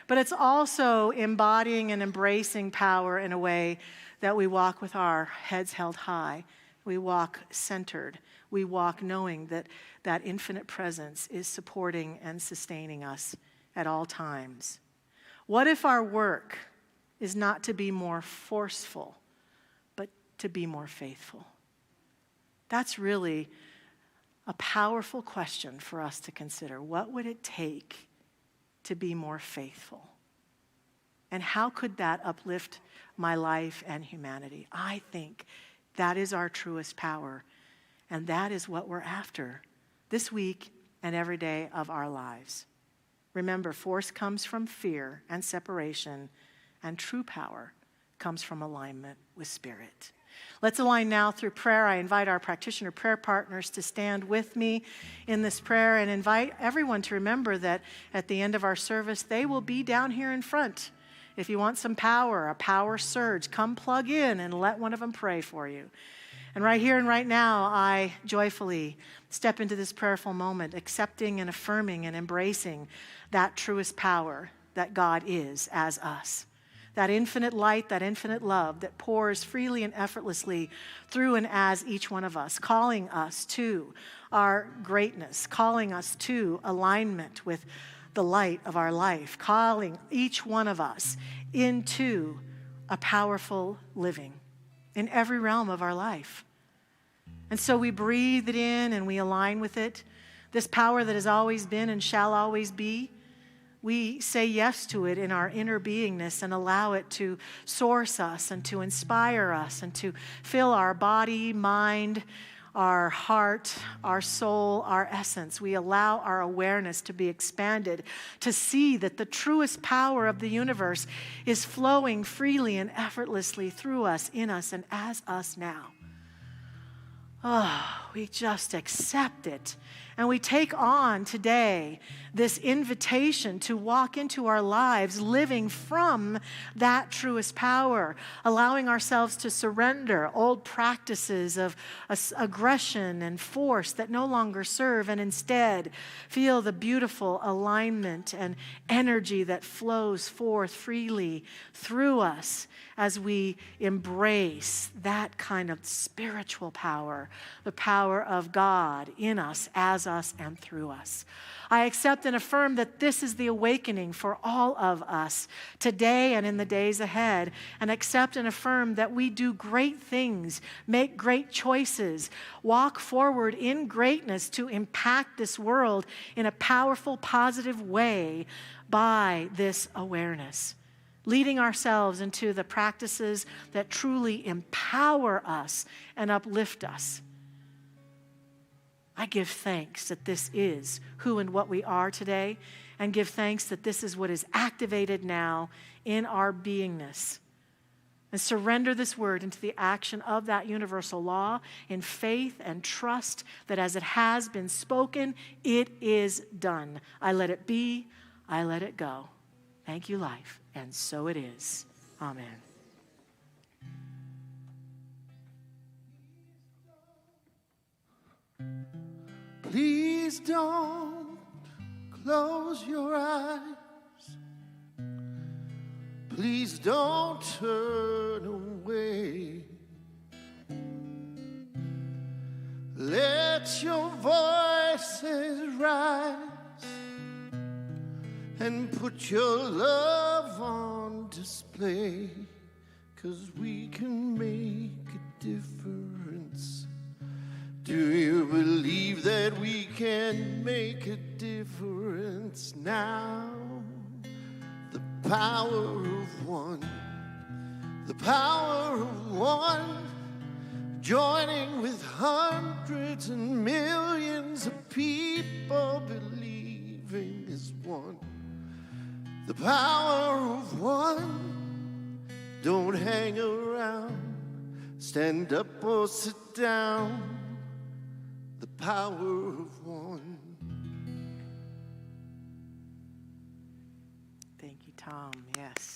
But it's also embodying and embracing power in a way that we walk with our heads held high. We walk centered. We walk knowing that that infinite presence is supporting and sustaining us at all times. What if our work is not to be more forceful, but to be more faithful? That's really a powerful question for us to consider. What would it take to be more faithful? And how could that uplift my life and humanity? I think that is our truest power, and that is what we're after this week and every day of our lives. Remember, force comes from fear and separation, and true power comes from alignment with spirit. Let's align now through prayer. I invite our practitioner prayer partners to stand with me in this prayer and invite everyone to remember that at the end of our service, they will be down here in front. If you want some power, a power surge, come plug in and let one of them pray for you. And right here and right now, I joyfully step into this prayerful moment, accepting and affirming and embracing that truest power that God is as us. That infinite light, that infinite love that pours freely and effortlessly through and as each one of us, calling us to our greatness, calling us to alignment with the light of our life, calling each one of us into a powerful living in every realm of our life. And so we breathe it in and we align with it. This power that has always been and shall always be, we say yes to it in our inner beingness and allow it to source us and to inspire us and to fill our body, mind, our heart, our soul, our essence. We allow our awareness to be expanded, to see that the truest power of the universe is flowing freely and effortlessly through us, in us, and as us now. Oh, we just accept it. And we take on today this invitation to walk into our lives living from that truest power, allowing ourselves to surrender old practices of aggression and force that no longer serve, and instead feel the beautiful alignment and energy that flows forth freely through us as we embrace that kind of spiritual power, the power of God in us, as us, and through us. I accept and affirm that this is the awakening for all of us today and in the days ahead, and accept and affirm that we do great things, make great choices, walk forward in greatness to impact this world in a powerful, positive way by this awareness, leading ourselves into the practices that truly empower us and uplift us. I give thanks that this is who and what we are today, and give thanks that this is what is activated now in our beingness. And surrender this word into the action of that universal law in faith and trust that as it has been spoken, it is done. I let it be, I let it go. Thank you, life, and so it is. Amen. Please don't close your eyes. Please don't turn away. Let your voices rise and put your love on display, 'cause we can make a difference. Do you believe that that we can make a difference now. The power of one, the power of one, joining with hundreds and millions of people believing as one. The power of one, don't hang around, stand up or sit down. The power of one. Thank you, Tom. Yes.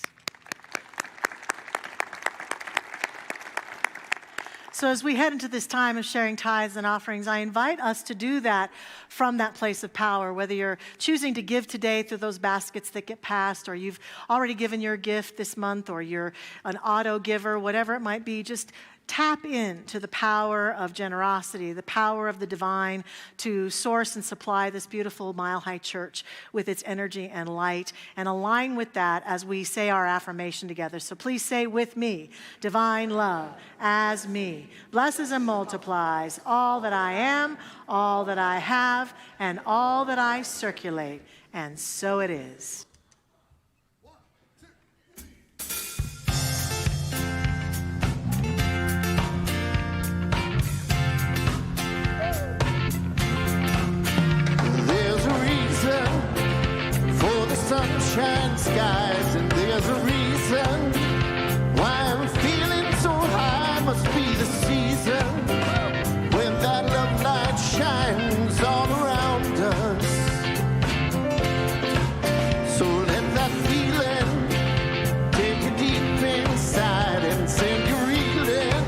So as we head into this time of sharing tithes and offerings, I invite us to do that from that place of power, whether you're choosing to give today through those baskets that get passed, or you've already given your gift this month, or you're an auto giver, whatever it might be. Just tap into the power of generosity, the power of the divine to source and supply this beautiful Mile High Church with its energy and light, and align with that as we say our affirmation together. So please say with me, divine love as me blesses and multiplies all that I am, all that I have, and all that I circulate. And so it is. Sunshine skies, and there's a reason why I'm feeling so high. Must be the season when that love light shines all around us. So let that feeling take you deep inside and send you reeling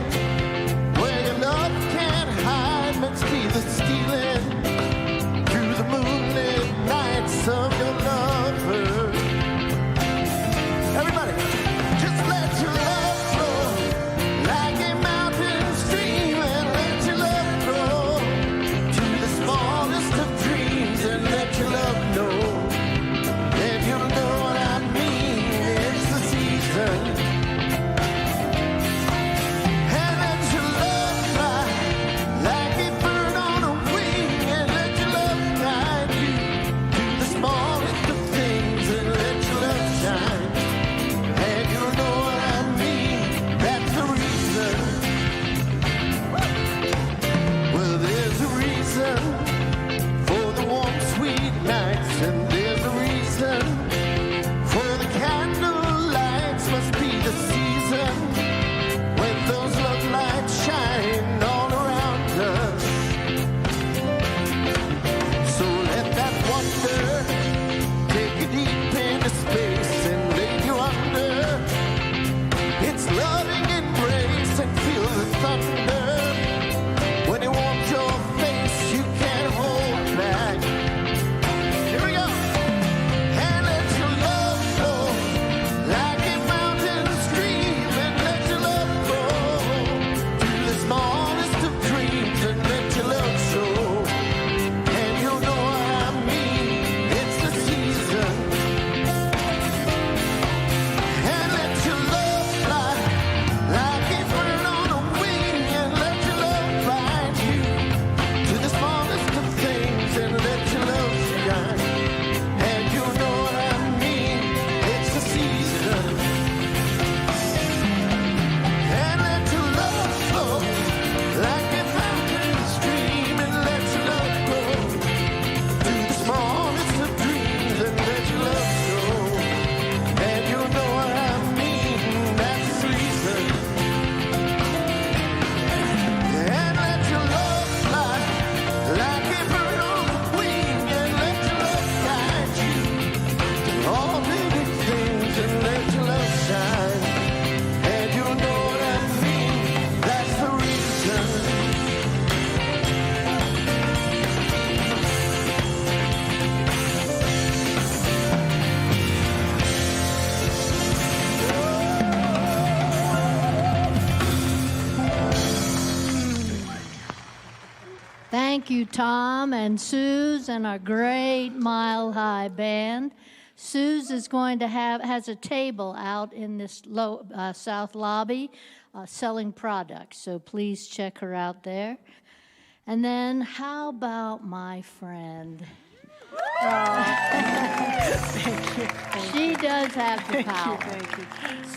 where your love can't hide. Must be the stealing through the moonlit nights of your love. Everybody, just let your love flow like a mountain stream, and let your love grow to the smallest of dreams, and let your love know, and you'll know what I mean. It's the season, and let your love fly like a bird on a wing, and let your love guide you to the smallest of things, and let your love shine. For the warm, sweet nights, and there's a reason for the candle lights. Must be the season when those love lights shine all around us. So let that wonder take you deep into space and lay you under its loving embrace, and feel the thunder when it warms your face. You can't hold back. Here we go. And let your love flow like a mountain stream, and let your love grow to the smallest of dreams, and let your love show, and you'll know what I mean. It's the season, and let your love fly like a bird on a wing, and let your love guide you to the smallest of things, and let your love shine, and you know what I mean. It's the season, and let your love flow like a fountain stream, and let your love grow to the smallest of dreams, and let your love show, and you know what I mean. That's the reason. And let your love fly like a bird on the wing, and let your love guide you to all big things, and let your love shine, and you know what I mean. That's the reason. Thank you, Tom and Suze and our great Mile High band. Suze is going to has a table out in this south lobby selling products, so please check her out there. And then how about my friend? She does have the power. Thank you.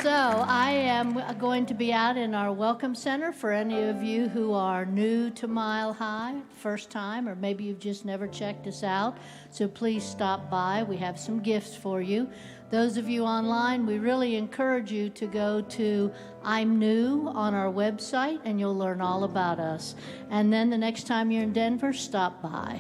So I am going to be out in our Welcome Center for any of you who are new to Mile High, first time, or maybe you've just never checked us out. So please stop by. We have some gifts for you. Those of you online, we really encourage you to go to I'm New on our website, and you'll learn all about us. And then the next time you're in Denver, stop by.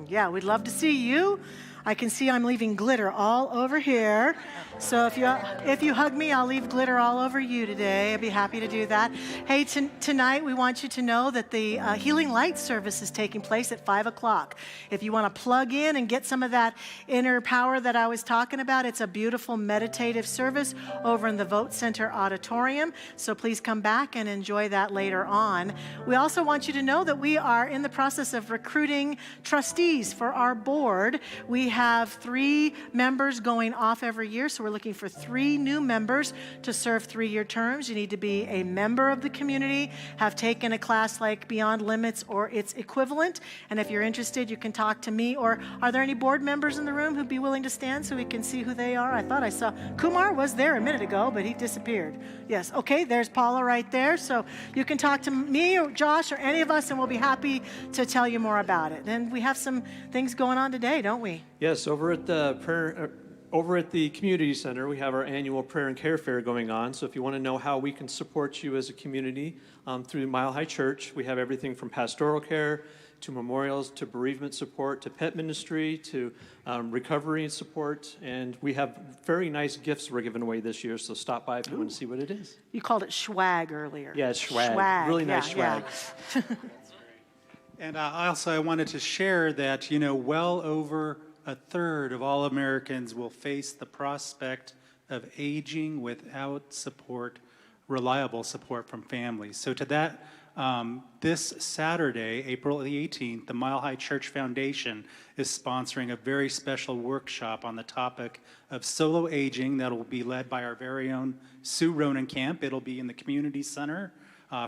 Yeah, we'd love to see you. I can see I'm leaving glitter all over here. So if you hug me, I'll leave glitter all over you today. I'd be happy to do that. Hey, tonight we want you to know that the Healing Light service is taking place at 5 o'clock. If you want to plug in and get some of that inner power that I was talking about, it's a beautiful meditative service over in the Vote Center Auditorium. So please come back and enjoy that later on. We also want you to know that we are in the process of recruiting trustees for our board. We have 3 members going off every year, so we're looking for 3 new members to serve 3-year terms. You need to be a member of the community, have taken a class like Beyond Limits or its equivalent, and if you're interested, you can talk to me. Or are there any board members in the room who'd be willing to stand so we can see who they are? I thought I saw Kumar was there a minute ago, but he disappeared. Yes, okay, there's Paula right there, so you can talk to me or Josh or any of us, and we'll be happy to tell you more about it. And we have some things going on today, don't we? Yes, over at the community center, we have our annual prayer and care fair going on. So if you want to know how we can support you as a community through Mile High Church, we have everything from pastoral care to memorials to bereavement support to pet ministry to recovery and support. And we have very nice gifts we're giving away this year. So stop by if you want to see what it is. You called it swag earlier. Yeah, it's swag. Really nice swag. Yeah. And I wanted to share that, well over a third of all Americans will face the prospect of aging without support, reliable support from families. So to that, this Saturday, April the 18th, the Mile High Church Foundation is sponsoring a very special workshop on the topic of solo aging that will be led by our very own Sue Ronenkamp. It'll be in the community center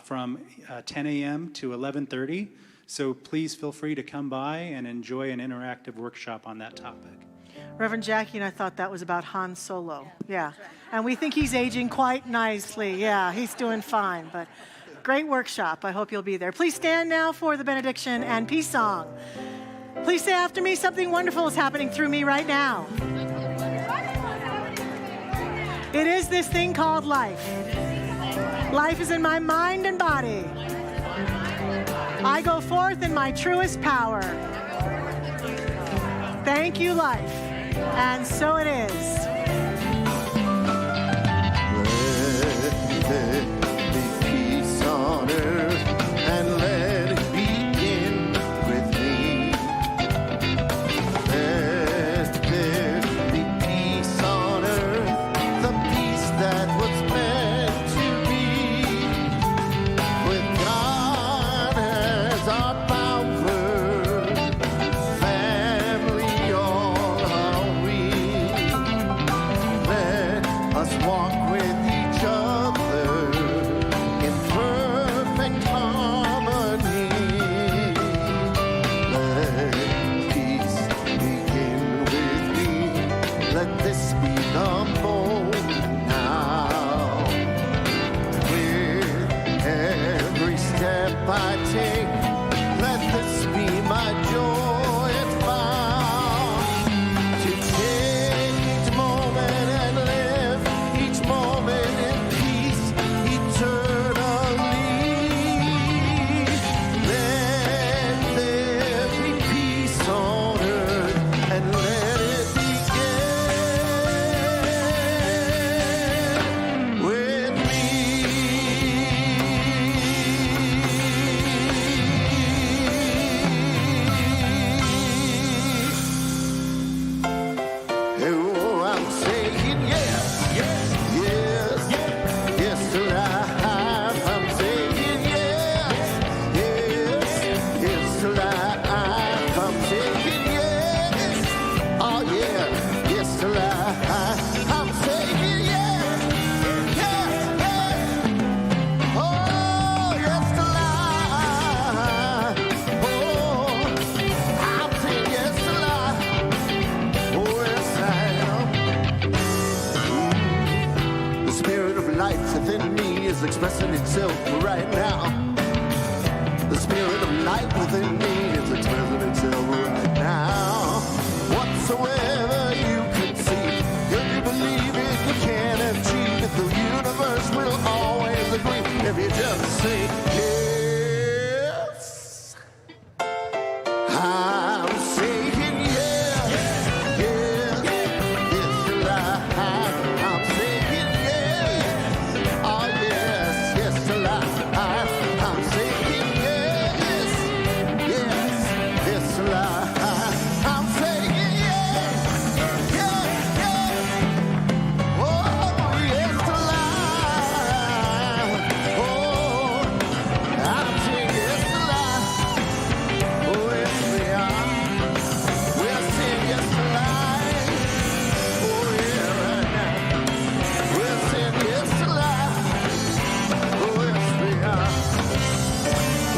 from 10 a.m. to 11:30. So please feel free to come by and enjoy an interactive workshop on that topic. Reverend Jackie and I thought that was about Han Solo. Yeah. And we think he's aging quite nicely. Yeah, he's doing fine. But great workshop. I hope you'll be there. Please stand now for the benediction and peace song. Please say after me, something wonderful is happening through me right now. It is this thing called life. Life is in my mind and body. I go forth in my truest power. Thank you, life. And so it is. Let there be peace on earth, and let it begin with me. Let there be peace on earth, the peace that was meant to be. With God as our power, family all are we. expressing itself right now. The spirit of light within me is expressing itself right now. Whatsoever you conceive, if you believe it, you can achieve it. The universe will always agree if you just say yes. I'm saying yes, yes, yes to life. I'm saying yes, oh yes, yes to life. I'm saying yes, yes, yes to life. I'm saying yes, yes, yes, oh yes to life. Oh, I'm saying yes to life. Oh yes we are. We're saying yes to life. Oh yeah, right now. We're saying yes to life. Oh yes we are.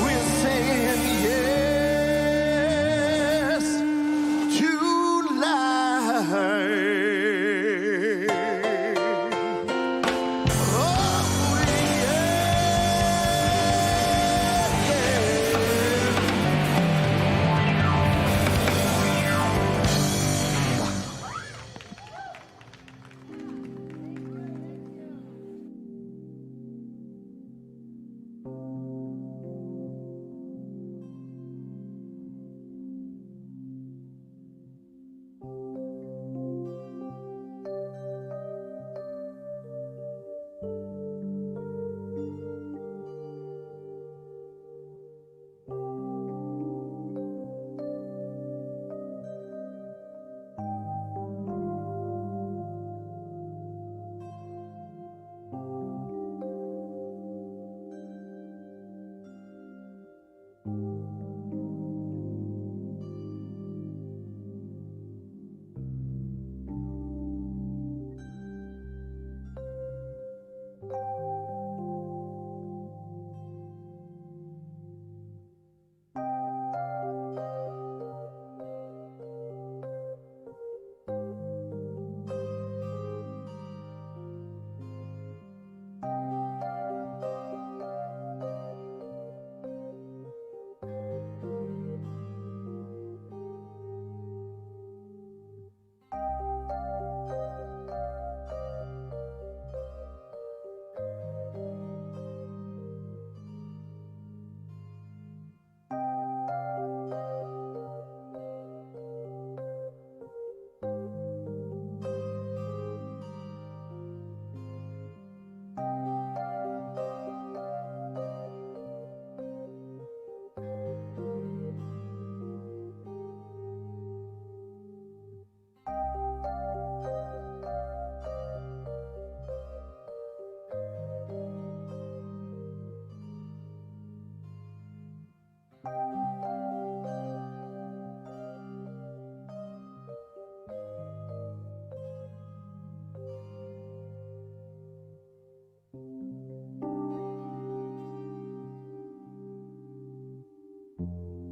We're saying yes to life. Oh yeah.